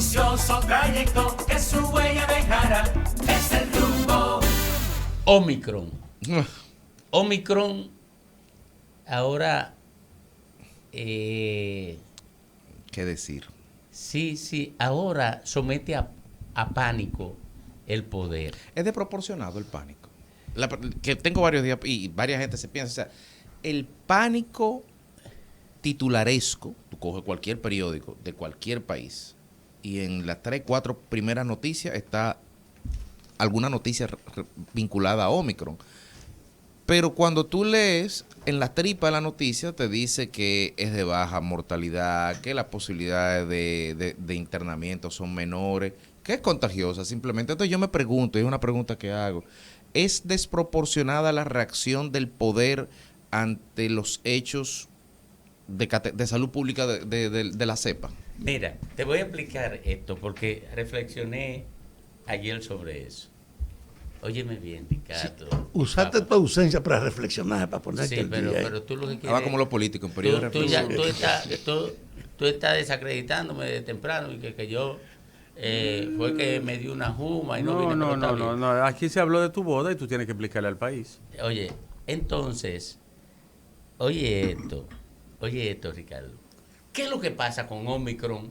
ambicioso trayecto que su huella dejará. Es el rumbo. Omicron. Omicron ahora... ¿Qué decir? Sí, ahora somete a pánico el poder. Es desproporcionado el pánico. Que tengo varios días y varias gente se piensa, o sea, el pánico titularesco, tú coges cualquier periódico de cualquier país y en las 3, 4 primeras noticias está alguna noticia vinculada a Omicron. Pero cuando tú lees en la tripa de la noticia te dice que es de baja mortalidad, que las posibilidades de internamiento son menores, que es contagiosa simplemente. Entonces yo me pregunto, y es una pregunta que hago, ¿es desproporcionada la reacción del poder ante los hechos de salud pública de la cepa? Mira, te voy a explicar esto porque reflexioné ayer sobre eso. Óyeme bien, Ricardo. Sí, usaste tu ausencia para reflexionar, para ponerte sí, el día. pero tú lo que quieres... Ahora como los políticos, en periodo de reflexión. Tú estás desacreditándome de temprano y que yo... fue que me dio una juma y no vine. No. Aquí se habló de tu boda y tú tienes que explicarle al país. Oye, entonces, oye esto, Ricardo. ¿Qué es lo que pasa con Omicron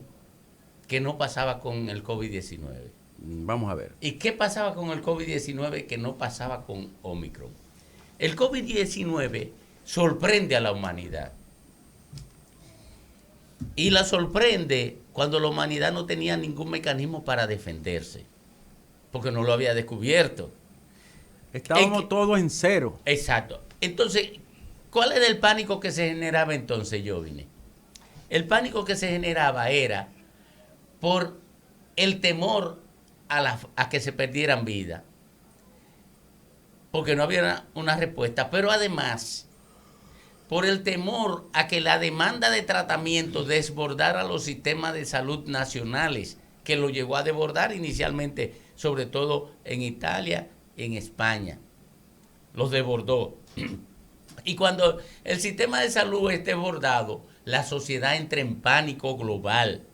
que no pasaba con el COVID-19? Vamos a ver. ¿Y qué pasaba con el COVID-19 que no pasaba con Omicron? El COVID-19 sorprende a la humanidad. Y la sorprende cuando la humanidad no tenía ningún mecanismo para defenderse, porque no lo había descubierto. Estábamos todos en cero. Exacto. Entonces, ¿cuál era el pánico que se generaba entonces, Jovine? El pánico que se generaba era por el temor a que se perdieran vidas, porque no había una respuesta, pero además por el temor a que la demanda de tratamiento desbordara los sistemas de salud nacionales, que lo llegó a desbordar inicialmente, sobre todo en Italia y en España. Los desbordó. Y cuando el sistema de salud esté desbordado, la sociedad entra en pánico global.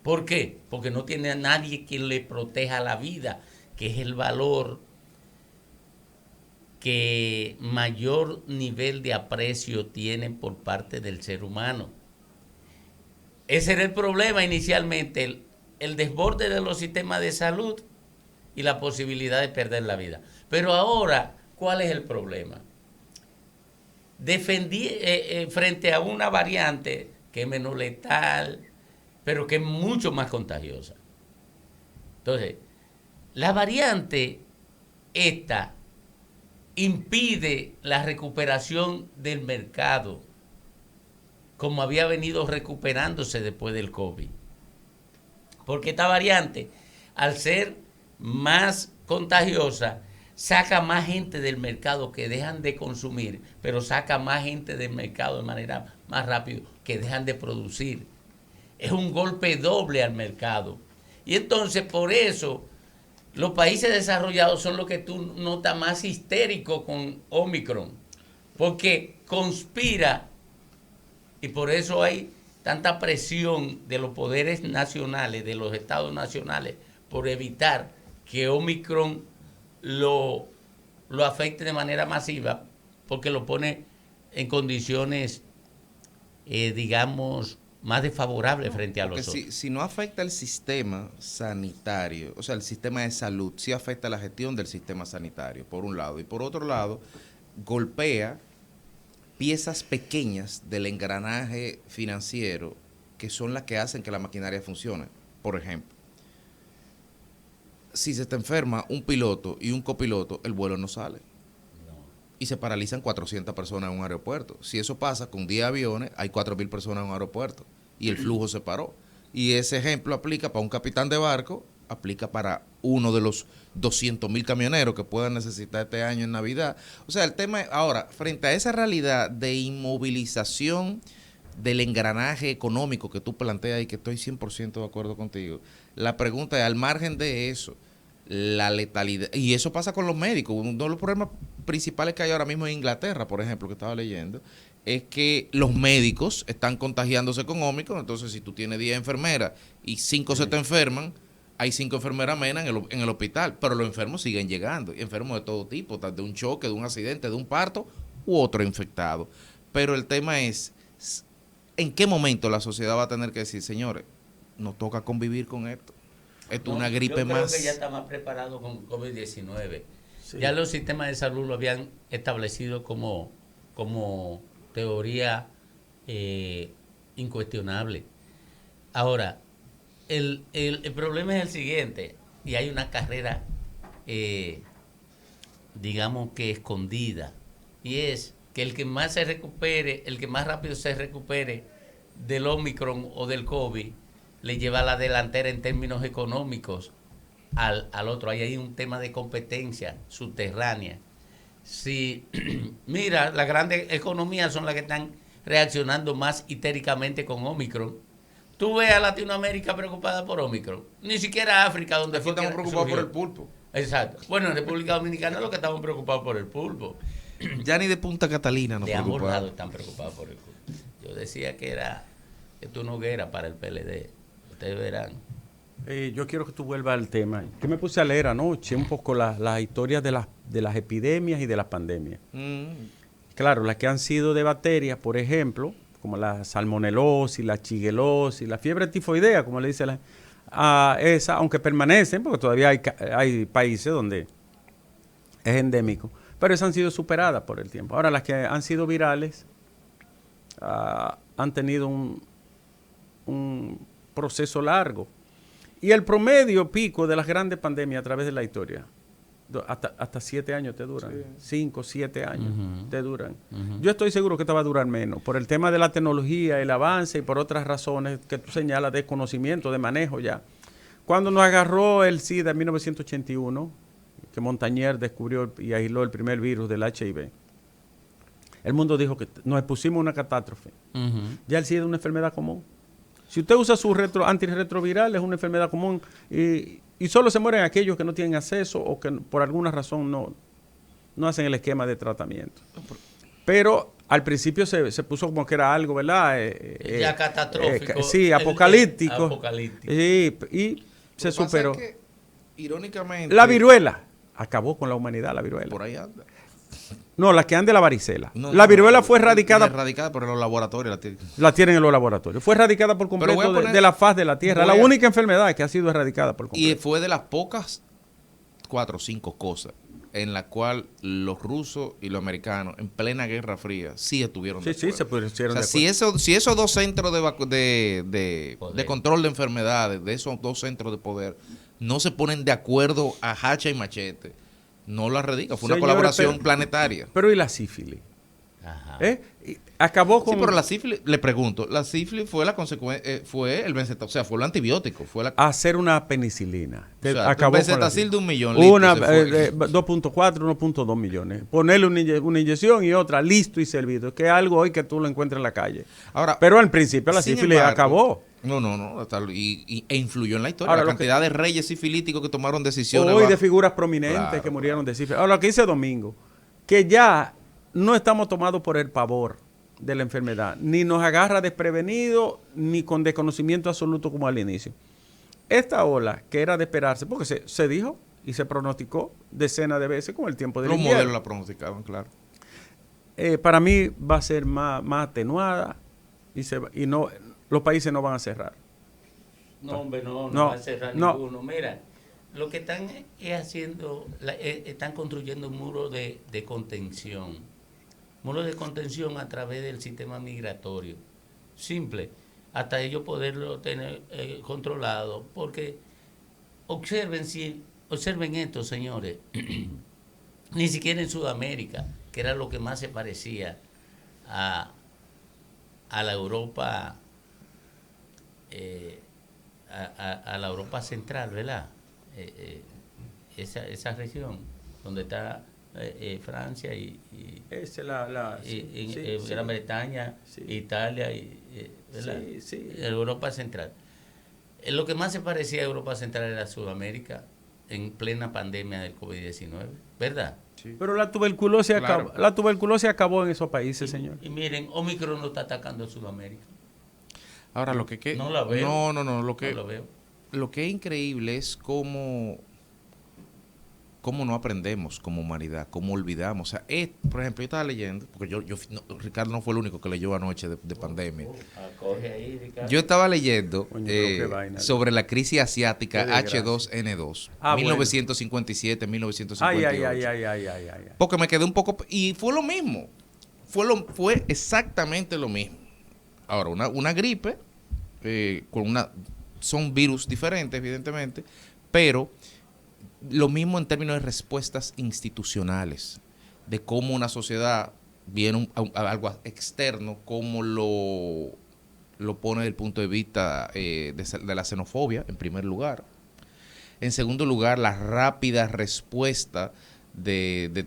¿Por qué? Porque no tiene a nadie quien le proteja la vida, que es el valor que mayor nivel de aprecio tienen por parte del ser humano. Ese era el problema inicialmente, el desborde de los sistemas de salud y la posibilidad de perder la vida. Pero ahora, ¿cuál es el problema? Frente a una variante que es menos letal, pero que es mucho más contagiosa. Entonces, la variante esta impide la recuperación del mercado como había venido recuperándose después del COVID. Porque esta variante, al ser más contagiosa, saca más gente del mercado que dejan de consumir, pero saca más gente del mercado de manera más rápida que dejan de producir. Es un golpe doble al mercado. Y entonces, por eso, los países desarrollados son los que tú notas más histéricos con Omicron, porque conspira, y por eso hay tanta presión de los poderes nacionales, de los estados nacionales, por evitar que Omicron lo afecte de manera masiva, porque lo pone en condiciones, digamos, más desfavorables frente a los otros. Si no afecta el sistema sanitario, o sea, el sistema de salud, sí afecta la gestión del sistema sanitario, por un lado. Y por otro lado, golpea piezas pequeñas del engranaje financiero que son las que hacen que la maquinaria funcione. Por ejemplo, si se te enferma un piloto y un copiloto, el vuelo no sale. Y se paralizan 400 personas en un aeropuerto. Si eso pasa con 10 aviones, hay 4.000 personas en un aeropuerto y el flujo se paró. Y ese ejemplo aplica para un capitán de barco, aplica para uno de los 200.000 camioneros que puedan necesitar este año en Navidad. O sea, el tema es, ahora, frente a esa realidad de inmovilización del engranaje económico que tú planteas y que estoy 100% de acuerdo contigo, la pregunta es, al margen de eso, la letalidad, y eso pasa con los médicos. Uno de los problemas principales que hay ahora mismo en Inglaterra, por ejemplo, que estaba leyendo, es que los médicos están contagiándose con Omicron. Entonces, si tú tienes 10 enfermeras y 5 se te enferman, hay 5 enfermeras menos en el hospital, pero los enfermos siguen llegando, enfermos de todo tipo, de un choque, de un accidente, de un parto u otro infectado. Pero el tema es, ¿en qué momento la sociedad va a tener que decir, señores, nos toca convivir con esto? Esto es una gripe yo creo más. que ya está más preparado con COVID-19. Sí. Ya los sistemas de salud lo habían establecido como teoría incuestionable. Ahora, el problema es el siguiente, y hay una carrera, digamos que escondida, y es que el que más se recupere, el que más rápido se recupere del Omicron o del COVID, le lleva la delantera en términos económicos al otro. Ahí hay un tema de competencia subterránea. Si, mira, las grandes economías son las que están reaccionando más histéricamente con Omicron. Tú ves a Latinoamérica preocupada por Omicron. Ni siquiera África, donde Aquí fue estamos que preocupados por surgió. el pulpo. Exacto. Bueno, en República Dominicana lo que estamos preocupados por el pulpo. Ya ni de Punta Catalina nos De ambos preocupamos. lados están preocupados por el pulpo. Yo decía que esto no era para el PLD. Ustedes verán. Yo quiero que tú vuelvas al tema. Que me puse a leer anoche un poco las historias de las epidemias y de las pandemias. Claro, las que han sido de bacterias, por ejemplo, como la salmonelosis, la shigalosis, la fiebre tifoidea, como le dice esa, aunque permanecen, porque todavía hay países donde es endémico, pero esas han sido superadas por el tiempo. Ahora, las que han sido virales han tenido un proceso largo. Y el promedio pico de las grandes pandemias a través de la historia, hasta 7 años te duran, 5, 7 años te duran. Yo estoy seguro que te va a durar menos, por el tema de la tecnología, el avance y por otras razones que tú señalas de conocimiento, de manejo ya. Cuando nos agarró el SIDA en 1981, que Montañer descubrió y aisló el primer virus del HIV, el mundo dijo que nos expusimos a una catástrofe. Ya el SIDA es una enfermedad común. Si usted usa su antirretroviral, es una enfermedad común y solo se mueren aquellos que no tienen acceso o que por alguna razón no hacen el esquema de tratamiento. Pero al principio se puso como que era algo, ¿verdad? Ya catastrófico. Sí, apocalíptico. Apocalíptico. Y se superó. Que, irónicamente, La viruela acabó con la humanidad, la viruela. por ahí anda. No, la que anda de la varicela. No, la viruela no, fue erradicada. Erradicada por los laboratorios. La tienen en los laboratorios. Fue erradicada por completo voy a poner- de la faz de la Tierra. La voy a- única enfermedad que ha sido erradicada por completo. Y fue de las pocas 4 o 5 cosas en la cual los rusos y los americanos en plena Guerra Fría sí estuvieron de Sí, acuerdo. se pusieron O sea, de acuerdo. si esos dos centros de Poder. control de enfermedades, de esos dos centros de poder, no se ponen de acuerdo a hacha y machete, no la radica. Fue una Señores, colaboración pero- planetaria. Pero ¿y la sífilis? Ajá. Y acabó con... Sí, pero la sífilis, le pregunto, la sífilis fue la consecuencia, fue el benzetacil, o sea, fue el antibiótico, fue la... hacer una penicilina. O sea, Acabó un con la benzetacil sífilis. de 1 millón litros Una, se fue. 2.4, 1.2 millones. Ponerle una inyección y otra, listo y servido. Que es algo hoy que tú lo encuentras en la calle. Ahora, Pero al principio la sin sífilis embargo, acabó. No, e influyó en la historia. Ahora, La lo que- cantidad de reyes sifilíticos que tomaron decisiones. Hoy de bajo- figuras prominentes Claro, que murieron de sífilis. Ahora, lo que dice Domingo, que ya no estamos tomados por el pavor de la enfermedad, ni nos agarra desprevenido, ni con desconocimiento absoluto como al inicio. Esta ola, que era de esperarse, porque se dijo y se pronosticó decenas de veces con el tiempo del Los invierno. modelos la pronosticaban, claro. Para mí va a ser más atenuada y no, los países no van a cerrar. No, hombre, no No, va a cerrar no. ninguno. Mira, lo que están es haciendo, están construyendo un muro de contención. Muro de contención a través del sistema migratorio. Simple. Hasta ellos poderlo tener controlado. Porque observen esto, señores. Ni siquiera en Sudamérica, que era lo que más se parecía a la Europa, a la Europa central, ¿verdad? Esa región donde está Francia y Esa es la Gran Bretaña, Sí. Italia, ¿verdad? Sí. Europa central. Lo que más se parecía a Europa central era Sudamérica en plena pandemia del COVID-19, ¿verdad? Pero la tuberculosis, Claro. la tuberculosis acabó en esos países, señor. Y miren, Omicron no está atacando a Sudamérica. Ahora, lo que... No la veo. No, No lo veo. lo que es increíble es cómo no aprendemos como humanidad, cómo olvidamos. O sea, por ejemplo, yo estaba leyendo, porque Ricardo no fue el único que leyó anoche de pandemia. Coge ahí, Ricardo. Yo estaba leyendo Coño, pero qué vaina. sobre la crisis asiática Qué desgracia. H2N2, Ah, bueno. 1957, 1958. Ay. Porque me quedé un poco... Y fue lo mismo. Fue exactamente lo mismo. Ahora, una gripe, son virus diferentes, evidentemente, pero lo mismo en términos de respuestas institucionales, de cómo una sociedad viene a algo externo, cómo lo pone desde el punto de vista de la xenofobia, en primer lugar. En segundo lugar, la rápida respuesta de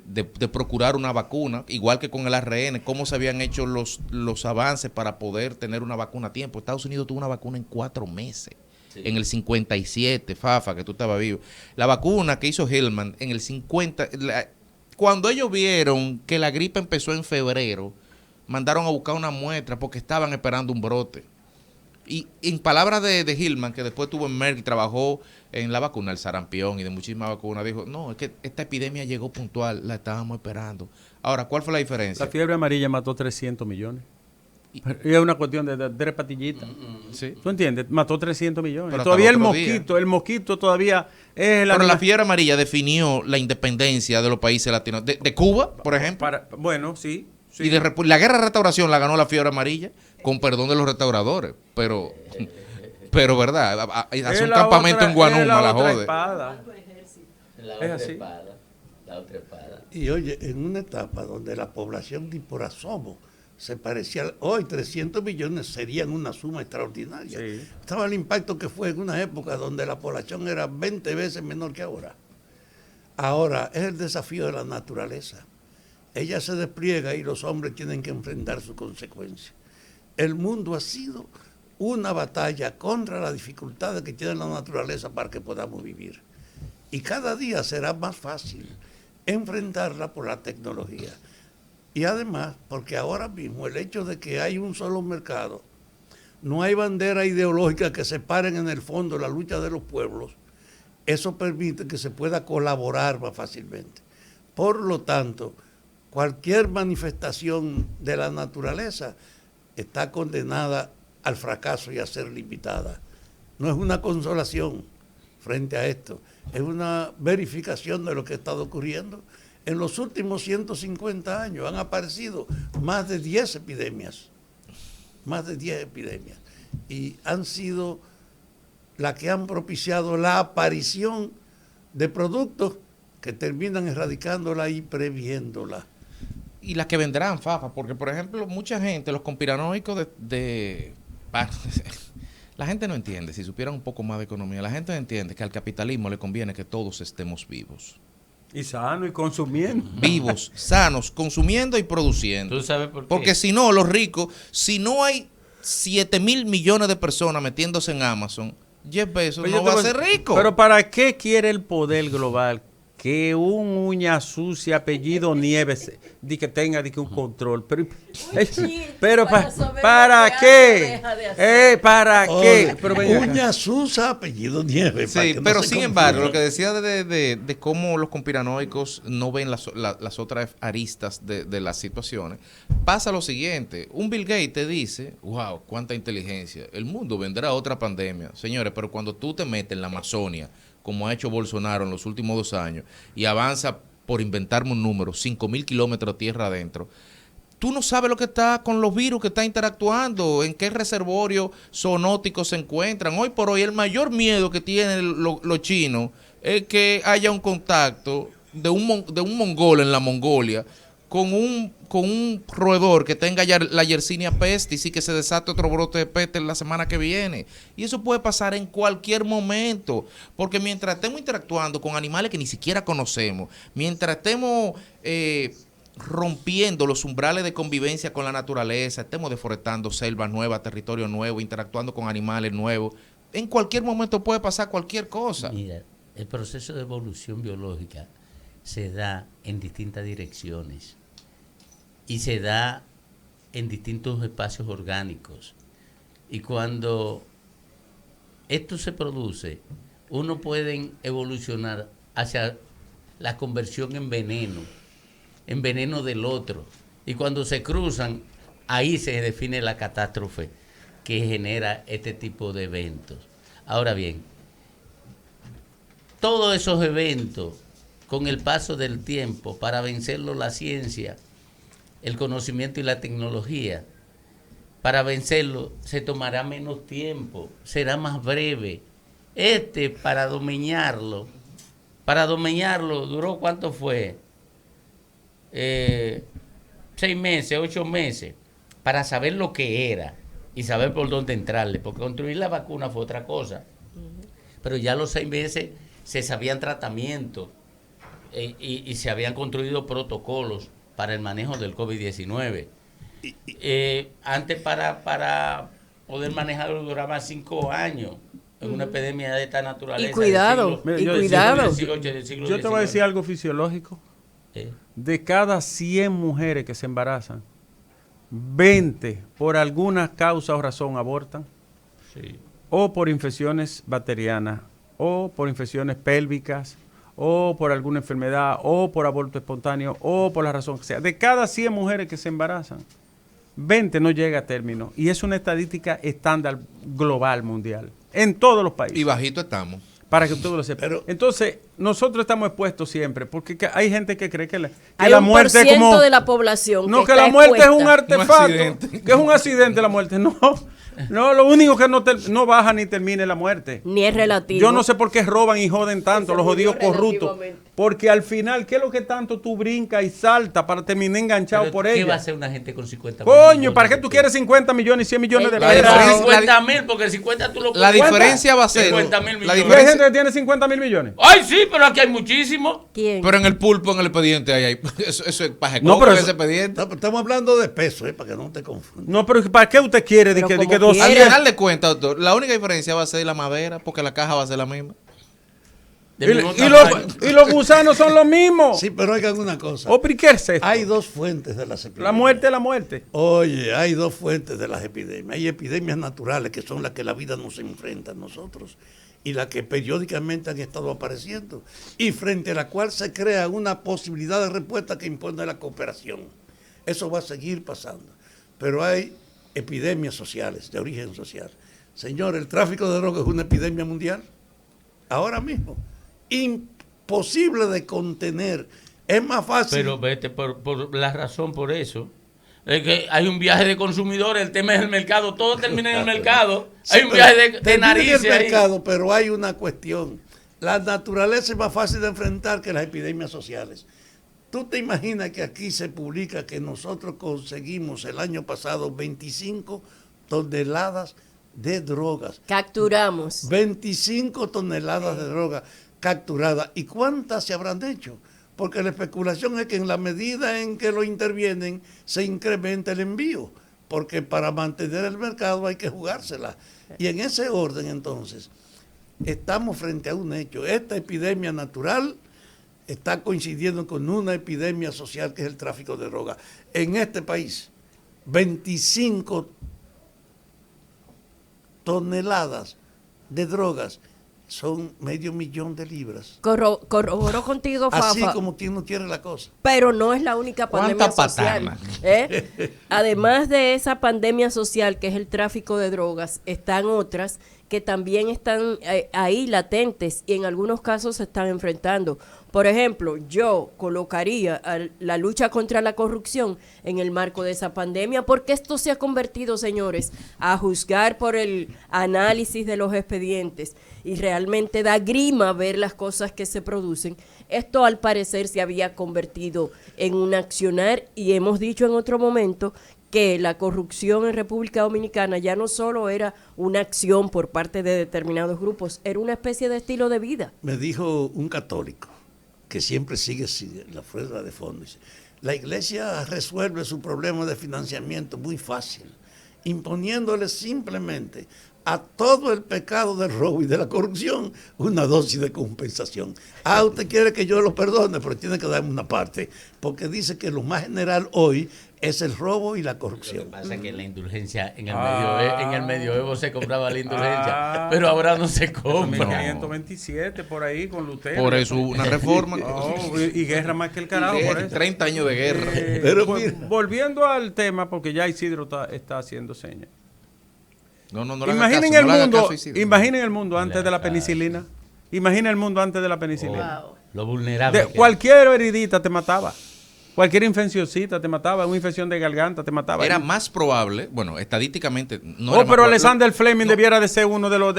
procurar una vacuna, igual que con el ARN, cómo se habían hecho los avances para poder tener una vacuna a tiempo. Estados Unidos tuvo una vacuna en 4 meses. Sí. En el 57, Fafa, que tú estabas vivo. La vacuna que hizo Hillman en el 50, cuando ellos vieron que la gripe empezó en febrero, mandaron a buscar una muestra porque estaban esperando un brote. Y en palabras de Hillman, que después tuvo en Merck y trabajó en la vacuna, el sarampión y de muchísimas vacunas, dijo, no, es que esta epidemia llegó puntual, la estábamos esperando. Ahora, ¿cuál fue la diferencia? La fiebre amarilla mató 300 millones. Y es una cuestión de 3 patillitas. Sí. ¿Tú entiendes? Mató 300 millones. Pero todavía el mosquito todavía es Pero la fiebre amarilla definió la independencia de los países latinos. De Cuba, por ejemplo. Bueno, sí. Y la guerra de restauración la ganó la fiebre amarilla, con perdón de los restauradores. Pero verdad, hace un campamento en Guanuma, la jode. La otra espada. Y oye, en una etapa donde la población ni por asomo se parecía, hoy 300 millones serían una suma extraordinaria. Sí. Estaba el impacto que fue en una época donde la población era 20 veces menor que ahora. Ahora es el desafío de la naturaleza. Ella se despliega y los hombres tienen que enfrentar sus consecuencias. El mundo ha sido una batalla contra las dificultades que tiene la naturaleza para que podamos vivir. Y cada día será más fácil enfrentarla por la tecnología. Y además, porque ahora mismo el hecho de que hay un solo mercado, no hay bandera ideológica que separen en el fondo la lucha de los pueblos, eso permite que se pueda colaborar más fácilmente. Por lo tanto, cualquier manifestación de la naturaleza está condenada al fracaso y a ser limitada. No es una consolación frente a esto, es una verificación de lo que ha estado ocurriendo. En los últimos 150 años han aparecido más de 10 epidemias, y han sido las que han propiciado la aparición de productos que terminan erradicándola y previéndola. Y las que vendrán, Fafa, porque por ejemplo, mucha gente, los conspiranoicos la gente no entiende, si supieran un poco más de economía, la gente no entiende que al capitalismo le conviene que todos estemos vivos. Y sano y consumiendo. Vivos, sanos, consumiendo y produciendo. ¿Tú sabes por qué? Porque si no, los ricos, si no hay 7,000 millones de personas metiéndose en Amazon, Jeff Bezos no va a ser rico. Pero ¿para qué quiere el poder global que un uña sucia apellido Nieves que tenga un control? Pero ¿para qué? ¿Para qué? Pero uña sucia apellido Nieves. Sí, pero sin embargo, lo que decía de cómo los conspiranoicos no ven las otras aristas de las situaciones, pasa lo siguiente. Un Bill Gates te dice, wow, cuánta inteligencia, el mundo vendrá otra pandemia. Señores, pero cuando tú te metes en la Amazonia, como ha hecho Bolsonaro en los últimos 2 años, y avanza, por inventarme un número, 5,000 kilómetros de tierra adentro, tú no sabes lo que está con los virus que está interactuando, en qué reservorio zoonótico se encuentran. Hoy por hoy el mayor miedo que tienen los chinos es que haya un contacto de un mongol en la Mongolia con un roedor que tenga la Yersinia pestis y que se desate otro brote de peste la semana que viene. Y eso puede pasar en cualquier momento, porque mientras estemos interactuando con animales que ni siquiera conocemos, mientras estemos rompiendo los umbrales de convivencia con la naturaleza, estemos deforestando selvas nuevas, territorio nuevo, interactuando con animales nuevos, en cualquier momento puede pasar cualquier cosa. Mira, el proceso de evolución biológica se da en distintas direcciones y se da en distintos espacios orgánicos. Y cuando esto se produce, uno puede evolucionar hacia la conversión en veneno del otro. Y cuando se cruzan, ahí se define la catástrofe que genera este tipo de eventos. Ahora bien, todos esos eventos, con el paso del tiempo, para vencerlo la ciencia, el conocimiento y la tecnología, para vencerlo se tomará menos tiempo, será más breve. Para domeñarlo duró, ¿cuánto fue? 6 meses, 8 meses, para saber lo que era y saber por dónde entrarle, porque construir la vacuna fue otra cosa. Pero ya a los 6 meses se sabían tratamientos y se habían construido protocolos para el manejo del COVID-19. Antes para poder manejarlo duraba 5 años en una epidemia de esta naturaleza. Y cuidado, Yo te voy a decir algo fisiológico. De cada 100 mujeres que se embarazan, 20 por alguna causa o razón abortan. Sí. O por infecciones bacterianas, o por infecciones pélvicas, o por alguna enfermedad, o por aborto espontáneo, o por la razón que sea. De cada 100 mujeres que se embarazan, 20 no llega a término. Y es una estadística estándar global, mundial, en todos los países. Y bajito estamos. Para que tú lo sepas. Pero, entonces, nosotros estamos expuestos siempre, porque hay gente que cree que hay la un muerte es como... de la población No, que la está muerte es un expuesta. artefacto, que es un accidente la muerte. No, lo único que no baja ni termine la muerte. Ni es relativo. Yo no sé por qué roban y joden tanto Se los jodidos murió corruptos. relativamente. Porque al final, ¿qué es lo que tanto tú brincas y saltas para terminar enganchado Pero, por ¿qué ella? va a hacer una gente con 50 Coño, ¿para qué tú quieres 50 millones y 100 millones de La pesos? diferencia- 50.000, porque el 50 tú lo La puedes- diferencia va a ser... 50.000 la millones. ¿Y hay diferencia- gente que tiene 50 mil millones? Ay, sí, pero aquí hay muchísimos. ¿Quién? Pero en el pulpo, en el expediente, hay eso es paja No, pero ese eso- expediente. no, pero estamos hablando de peso, para que no te confundas. No, pero ¿para qué usted quiere? Pero De como que quiera. Al 200. final de cuentas, doctor, la única diferencia va a ser la madera, porque la caja va a ser la misma. De mismo Y tamaño. los gusanos son los mismos. Sí, pero oigan una cosa. ¿O por qué es esto? Hay dos fuentes de las epidemias. La muerte es la muerte. Oye, hay dos fuentes de las epidemias. Hay epidemias naturales, que son las que la vida nos enfrenta a nosotros, y las que periódicamente han estado apareciendo, y frente a la cual se crea una posibilidad de respuesta que impone la cooperación. Eso va a seguir pasando. Pero hay epidemias sociales, de origen social. Señor, el tráfico de drogas es una epidemia mundial. Ahora mismo. Imposible de contener. Es más fácil. Pero vete por la razón por eso. Es que hay un viaje de consumidores, el tema es el mercado, todo termina en el mercado. Sí, Hay un pero viaje de termina en narices el ahí. mercado, pero hay una cuestión. La naturaleza es más fácil de enfrentar que las epidemias sociales. ¿Tú te imaginas que aquí se publica que nosotros conseguimos el año pasado 25 toneladas de drogas? Capturamos. 25 toneladas de drogas capturadas. ¿Y cuántas se habrán hecho? Porque la especulación es que en la medida en que lo intervienen, se incrementa el envío. Porque para mantener el mercado hay que jugársela. Y en ese orden, entonces, estamos frente a un hecho. Esta epidemia natural está coincidiendo con una epidemia social que es el tráfico de drogas. En este país, 25 toneladas de drogas son 500,000 de libras. Corroboró contigo, Fafa. Así como quien no quiere la cosa. Pero no es la única pandemia ¿Cuánta social. patana? Además de esa pandemia social que es el tráfico de drogas, están otras que también están ahí latentes y en algunos casos se están enfrentando. Por ejemplo, yo colocaría la lucha contra la corrupción en el marco de esa pandemia, porque esto se ha convertido, señores, a juzgar por el análisis de los expedientes y realmente da grima ver las cosas que se producen. Esto al parecer se había convertido en un accionar y hemos dicho en otro momento que la corrupción en República Dominicana ya no solo era una acción por parte de determinados grupos, era una especie de estilo de vida. Me dijo un católico que siempre sigue la fuerza de fondo. Dice, la iglesia resuelve su problema de financiamiento muy fácil, imponiéndole simplemente a todo el pecado del robo y de la corrupción una dosis de compensación. Usted quiere que yo lo perdone, pero tiene que darme una parte, porque dice que lo más general hoy es el robo y la Lo corrupción. que pasa es que la indulgencia en el medioevo se compraba la indulgencia, pero ahora no se Eso compra. 1527 por ahí con Lutero. Por eso hubo una reforma. Oh, y guerra más que el carajo por eso. 30 años de guerra. Pero Vol- mira. volviendo al tema, porque ya Isidro está haciendo señas. No le haga Imaginen caso, el no le haga mundo, caso, Isidro. imaginen el mundo No antes le de la haga caso. penicilina. Imagina el mundo antes de la penicilina. Wow. Lo vulnerable. De, cualquier heridita te mataba. Cualquier infeccióncita te mataba. Una infección de garganta te mataba. Era más probable, bueno, estadísticamente no Oh, era más pero probable. Alexander Fleming debiera de ser uno de los...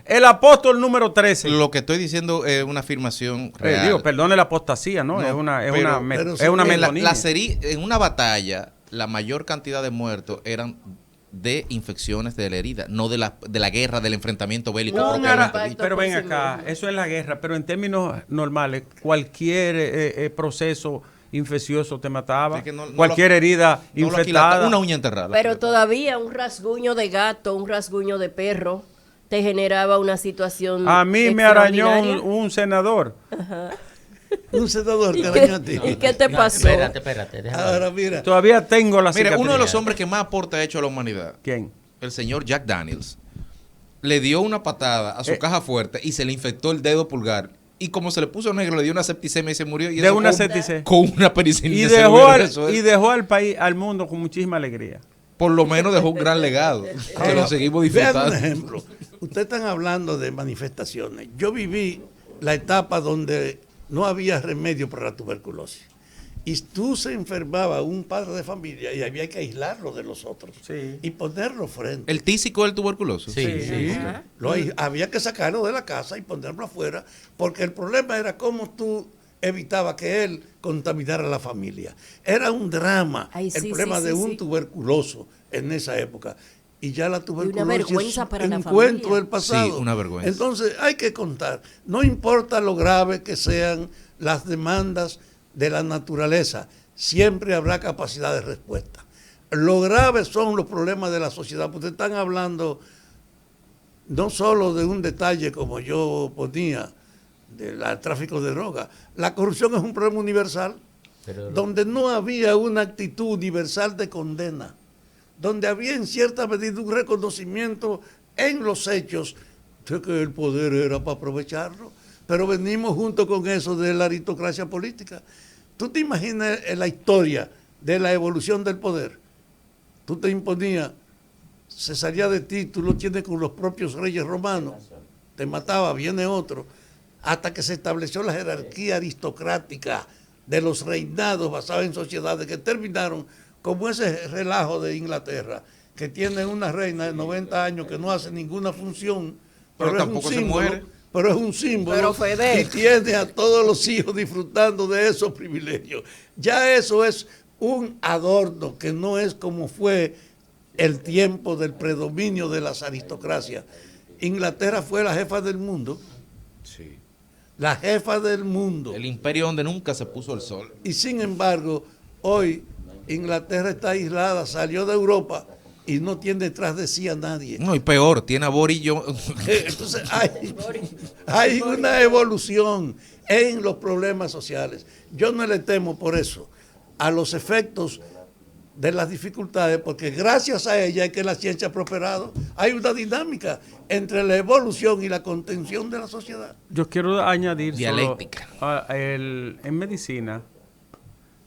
El apóstol número 13. Lo que estoy diciendo es una afirmación real. Digo, perdone la apostasía, ¿no? No, es una, es pero- una, met- pero es sí, una en metonimia. en una batalla, la mayor cantidad de muertos eran de infecciones de la herida, no de la guerra, del enfrentamiento bélico. No, propiamente cara, dicho. Pero ven por sí acá, mismo. eso es la guerra, pero en términos normales, cualquier proceso infeccioso te mataba, Es que no cualquier herida No lo aquilata, infectada. una uña enterrada. Pero todavía un rasguño de gato, un rasguño de perro, te generaba una situación. A mí me arañó extraordinaria. un senador. Un senador ¿Y te qué, arañó a ti. y qué te No, pasó? Espérate. déjame ver. Ahora mira, Todavía tengo la Mira, cicatriz. uno de los hombres que más aporte ha hecho a la humanidad, ¿Quién? el señor Jack Daniels, le dio una patada a su caja fuerte y se le infectó el dedo pulgar. Y como se le puso negro, le dio una septicemia y se murió. Y De eso una con- septicemia. Con una penicilina. Y se lo dejó, hubiera al, resuelto. y dejó al país, al mundo con muchísima alegría. Por lo menos dejó un gran legado. Que ahora, lo seguimos vean disfrutando. un ejemplo. Ustedes están hablando de manifestaciones. Yo viví la etapa donde no había remedio para la tuberculosis. Y tú se enfermaba un padre de familia y había que aislarlo de los otros. Sí. Y ponerlo frente. El tísico del tuberculoso. Sí. Había que sacarlo de la casa y ponerlo afuera, porque el problema era cómo tú evitabas que él contaminara a la familia. Era un drama Ay, el sí, problema sí, de sí, un sí. tuberculoso en esa época. Y ya la tuberculosis vergüenza es para un la cuento familia. del pasado. Sí, una vergüenza. Entonces hay que contar. No importa lo grave que sean las demandas de la naturaleza, siempre habrá capacidad de respuesta. Lo grave son los problemas de la sociedad, porque están hablando no solo de un detalle como yo ponía, del tráfico de drogas. La corrupción es un problema universal, Pero- donde no había una actitud universal de condena, donde había en cierta medida un reconocimiento en los hechos de que el poder era para aprovecharlo, pero venimos junto con eso de la aristocracia política. ¿Tú te imaginas en la historia de la evolución del poder? Tú te imponías, se salía de ti, tú lo tienes con los propios reyes romanos, te mataba, viene otro, hasta que se estableció la jerarquía aristocrática de los reinados basados en sociedades que terminaron como ese relajo de Inglaterra, que tiene una reina de 90 años que no hace ninguna función, Pero es un tampoco se símbolo, muere. pero es un símbolo Pero Fede. y tiene a todos los hijos disfrutando de esos privilegios. Ya eso es un adorno que no es como fue el tiempo del predominio de las aristocracias. Inglaterra fue la jefa del mundo, Sí. la jefa del mundo. El imperio donde nunca se puso el sol. Y sin embargo, hoy Inglaterra está aislada, salió de Europa y no tiene detrás de sí a nadie. No, y peor, tiene a Boris Johnson. Entonces hay una evolución en los problemas sociales. Yo no le temo por eso a los efectos de las dificultades, porque gracias a ella es que la ciencia ha prosperado. Hay una dinámica entre la evolución y la contención de la sociedad. Yo quiero añadir Dialéctica. en medicina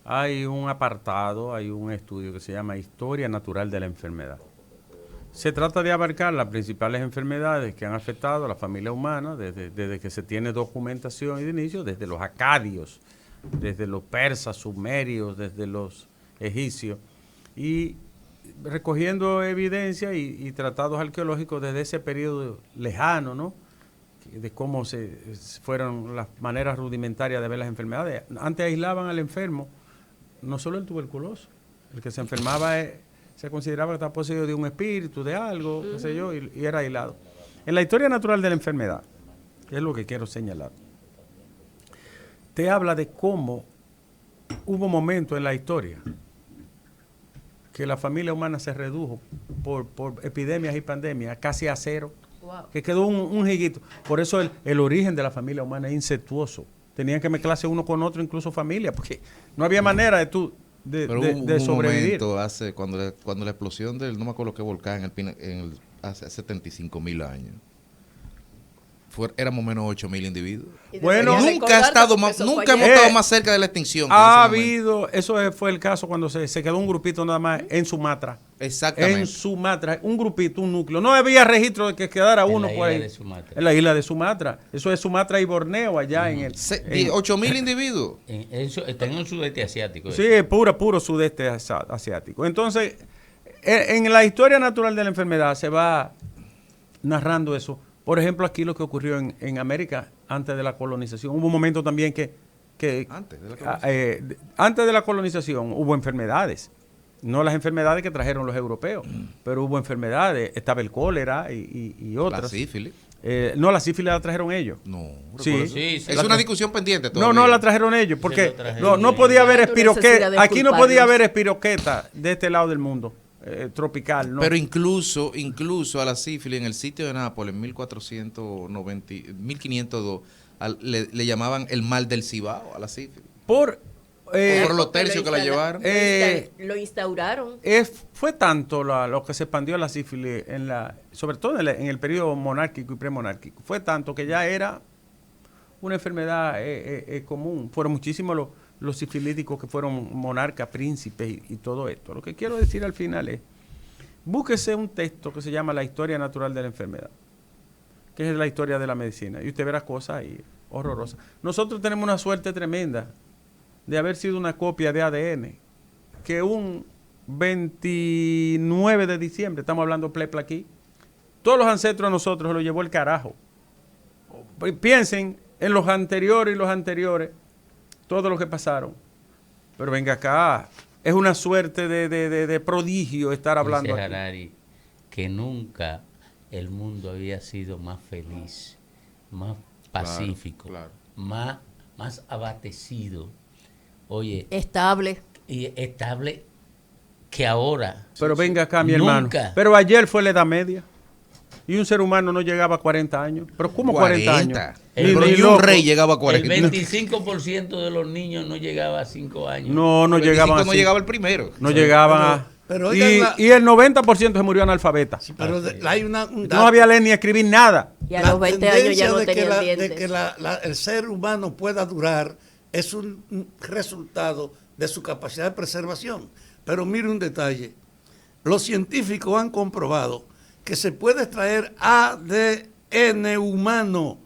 hay un apartado, hay un estudio que se llama Historia Natural de la Enfermedad. Se trata de abarcar las principales enfermedades que han afectado a la familia humana desde que se tiene documentación y de inicio, desde los acadios, desde los persas, sumerios, desde los egipcios, y recogiendo evidencia y tratados arqueológicos desde ese periodo lejano, ¿no? De cómo se fueron las maneras rudimentarias de ver las enfermedades. Antes aislaban al enfermo, no solo el tuberculoso, el que se enfermaba se consideraba que estaba poseído de un espíritu, de algo, qué sé yo, y era aislado. En la historia natural de la enfermedad, que es lo que quiero señalar, te habla de cómo hubo momentos en la historia que la familia humana se redujo por epidemias y pandemias casi a cero, Wow. que quedó un jiguito. Por eso el origen de la familia humana es incestuoso. Tenían que mezclarse uno con otro, incluso familia, porque no había manera de tú de Hubo un sobrevivir. momento cuando la explosión del, no me acuerdo qué volcán, hace 75.000 años. Éramos menos 8.000 individuos. Bueno, Nunca hemos estado más cerca de la extinción. que en Ha ese momento. habido, eso fue el caso cuando se quedó un grupito nada más en Sumatra. Exactamente. En Sumatra, un grupito, un núcleo. No había registro de que quedara En uno la por isla ahí. de Sumatra. En la isla de Sumatra. Eso es Sumatra y Borneo allá en el... 8.000 individuos. Eso está en el sudeste asiático. Sí, puro sudeste asiático. Entonces, en la historia natural de la enfermedad se va narrando eso. Por ejemplo, aquí lo que ocurrió en América antes de la colonización. Hubo un momento también que antes de la colonización hubo enfermedades. No las enfermedades que trajeron los europeos, pero hubo enfermedades. Estaba el cólera y otras. La sífilis. No, la sífilis la trajeron ellos. No. Sí. recuerdo eso. Sí, sí. Es una discusión pendiente No, todavía. no la trajeron ellos, porque lo trajeron no ellos. podía haber Tu necesidad espiroqueta. de Aquí no podía culparlos. haber espiroqueta de este lado del mundo, tropical. ¿no? Pero incluso a la sífilis en el sitio de Nápoles, en 1502, le llamaban el mal del Cibao a la sífilis. Por los tercios que la llevaron. Lo instauraron. fue tanto lo que se expandió la sífilis, sobre todo en el periodo monárquico y premonárquico, fue tanto que ya era una enfermedad común. Fueron muchísimos los sifilíticos que fueron monarcas, príncipes y todo esto. Lo que quiero decir al final es, búsquese un texto que se llama La historia natural de la enfermedad, que es la historia de la medicina, y usted verá cosas ahí horrorosas. Nosotros tenemos una suerte tremenda de haber sido una copia de ADN, que un 29 de diciembre, estamos hablando plepla aquí, todos los ancestros a nosotros se los llevó el carajo. Piensen en los anteriores y los anteriores, todo lo que pasaron. Pero venga acá, es una suerte de prodigio estar hablando Dice aquí. Harari que nunca el mundo había sido más feliz, más pacífico, claro. más abastecido, oye, Estable. y estable que ahora. Pero venga acá, mi Nunca. hermano. Pero ayer fue la Edad Media. Y un ser humano no llegaba a 40 años. ¿Pero cómo 40 años? Pero Ni ni un loco. rey llegaba a El 40. 25% de los niños no llegaba a 5 años. No El 25 llegaban no así. llegaba el primero. No llegaban a... pero oigan y el 90% se murió analfabeta. Pero hay un No dato. había leer ni escribir nada. Y a los 20 años ya no de que tenían dientes. de que el ser humano pueda durar es un resultado de su capacidad de preservación. Pero mire un detalle. Los científicos han comprobado que se puede extraer ADN humano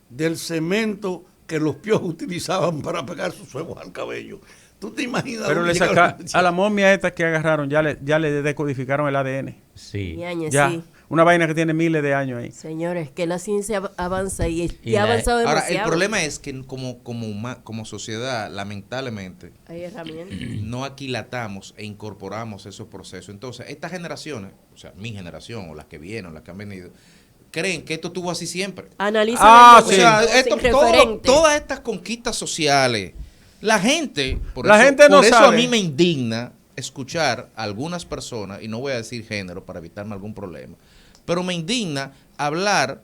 del cemento que los piojos utilizaban para pegar sus huevos al cabello. ¿Tú te imaginas? Pero dónde le llega saca, la- a la momia esta que agarraron, ya le decodificaron el ADN. Sí. Ñañe, Ya. sí. Una vaina que tiene miles de años ahí. Señores, que la ciencia avanza y Y ha la- avanzado Ahora, demasiado. el problema es que como sociedad, lamentablemente, Hay herramientas. no aquilatamos e incorporamos esos procesos. Entonces, estas generaciones, o sea, mi generación o las que vienen o las que han venido, creen que esto estuvo así siempre. Analizan Ah, el O sea, momento, esto, sin referente. todas estas conquistas sociales, la gente, por La eso, gente no por eso a sabe. mí me indigna escuchar a algunas personas, y no voy a decir género para evitarme algún problema, pero me indigna hablar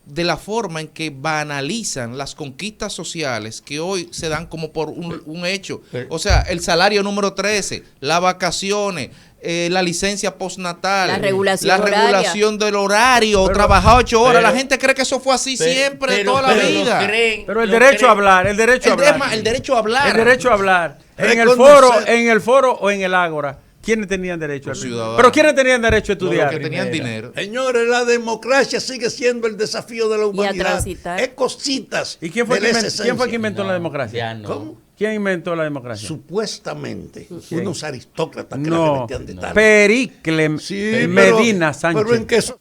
de la forma en que banalizan las conquistas sociales que hoy se dan como por un hecho. O sea, el salario número 13, las vacaciones, la licencia postnatal, La regulación la horaria. regulación del horario, Pero- trabajar 8 horas. pero- la gente cree que eso fue así siempre, Pero- toda la pero lo vida. creen, Pero el lo derecho creen. a hablar, el derecho a hablar. Es más, el derecho a hablar. El derecho a hablar. Reconocer. En el foro o en el ágora, ¿quiénes tenían derecho a Los estudiar? ciudadanos. Pero ¿quiénes tenían derecho a No, los estudiar? que tenían Primera. dinero. Señores, la democracia sigue siendo el desafío de la humanidad. transitar. Es cositas. ¿Y quién fue, de que esa quién fue que esencia. inventó la democracia? Ya no. ¿Cómo? ¿Quién inventó la democracia? Supuestamente, ¿Quién? unos aristócratas que la No, metían de tal. Pericles Sí, Medina pero Sánchez. en que eso